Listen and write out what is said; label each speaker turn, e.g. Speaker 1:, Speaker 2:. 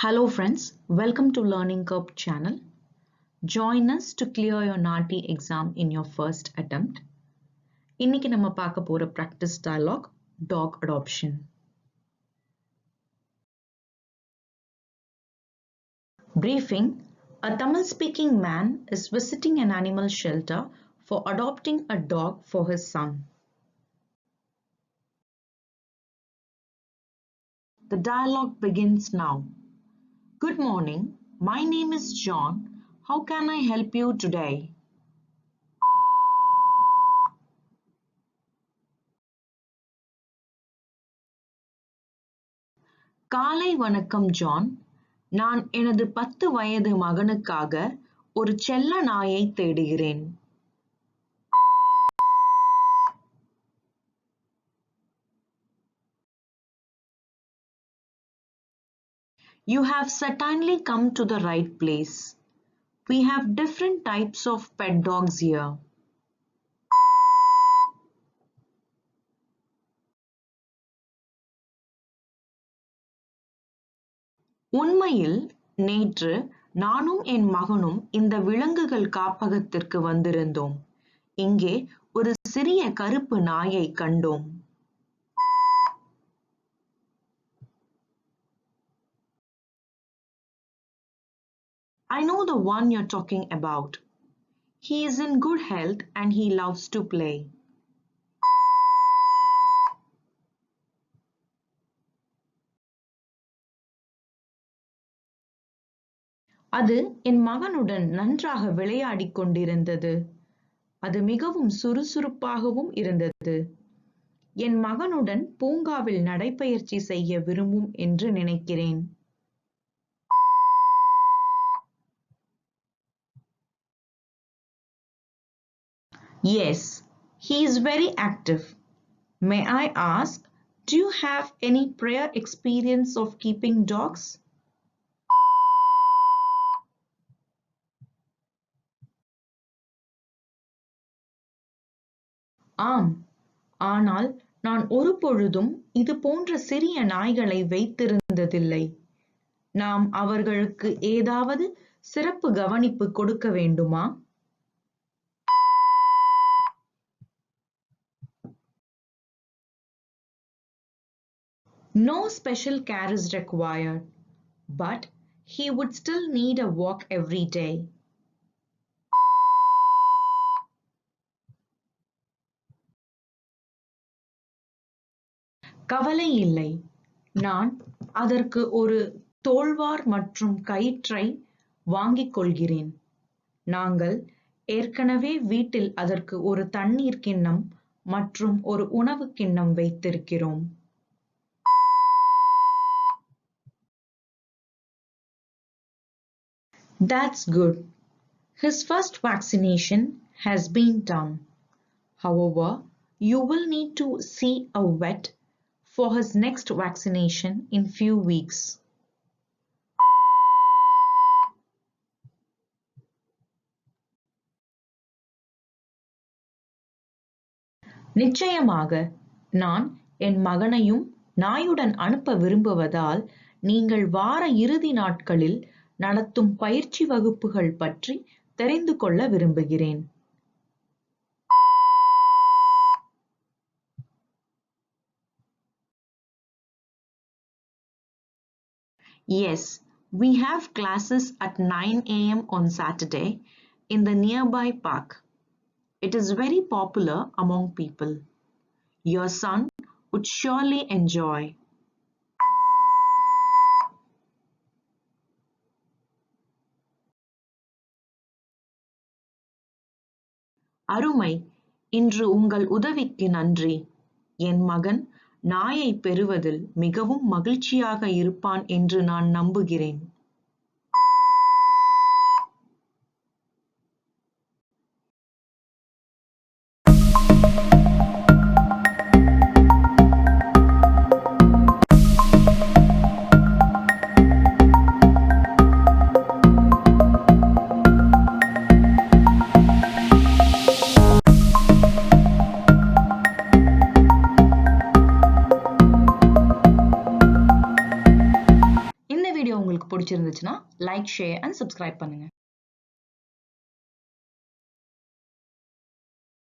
Speaker 1: Hello friends, welcome to Learning Curve channel. Join us to clear your NAATI exam in your first attempt. இன்னைக்கு நம்ம பார்க்க போற practice dialogue, dog adoption. Briefing: a Tamil speaking man is visiting an animal shelter for adopting a dog for his son. The dialogue begins now. Good morning, my name is John. How can I help you today? காலை வணக்கம் John. நான் எனது 10 வயது மகனுக்காக ஒரு செல்ல நாயை தேடுகிறேன். You have certainly come to the right place. We have different types of pet dogs here. உண்மையில் நேற்று நானும் என் மகனும் இந்த விலங்குகள் காப்பகத்திற்கு வந்திருந்தோம். இங்கே ஒரு சிறிய கருப்பு நாயை கண்டோம். I know the one you're talking about. He is in good health and he loves to play. அது என் மகனுடன் நன்றாக விளையாடிக் கொண்டிருந்தது. அது மிகவும் சுறுசுறுப்பாகவும் இருந்தது. என் மகனுடன் பூங்காவில் நடைப்பயிற்சி செய்ய விரும்பும் என்று நினைக்கிறேன். Yes, he is very active. May I ask, do you have any prior experience of keeping dogs? ஆம், ஆனால் நான் ஒருபொழுதும் இது போன்ற சிறிய நாய்களை வைத்திருந்ததில்லை. நாம் அவர்களுக்கு ஏதாவது சிறப்பு கவனிப்பு கொடுக்க வேண்டுமா? No special care is required, but he would still need a walk every day. கவலை இல்லை, நான் அதற்கு ஒரு தோல்வார் மற்றும் கயிற்றை வாங்கிக் கொள்கிறேன். நாங்கள் ஏற்கனவே வீட்டில் அதற்கு ஒரு தண்ணீர் கிண்ணம் மற்றும் ஒரு உணவு கிண்ணம் வைத்திருக்கிறோம். That's good. His first vaccination has been done. However, you will need to see a vet for his next vaccination in few weeks. நிச்சயமாக, நான் என் மகனையும் நாயுடன் அனுப்ப விரும்புவதால் நீங்கள் வார இறுதி நாட்களில் நடத்தும் பயிற்சி வகுப்புகள் பற்றி தெரிந்து கொள்ள விரும்புகிறேன். Yes, we have classes at 9 a.m. on Saturday in the nearby park. It is very popular among people. Your son would surely enjoy. அருமை, இன்று உங்கள் உதவிக்கு நன்றி. என் மகன் நாயை பெறுவதில் மிகவும் மகிழ்ச்சியாக இருப்பான் என்று நான் நம்புகிறேன். உங்களுக்கு பிடிச்சிருந்துச்சுன்னா லைக், ஷேர் அண்ட் சப்ஸ்கிரைப் பண்ணுங்க.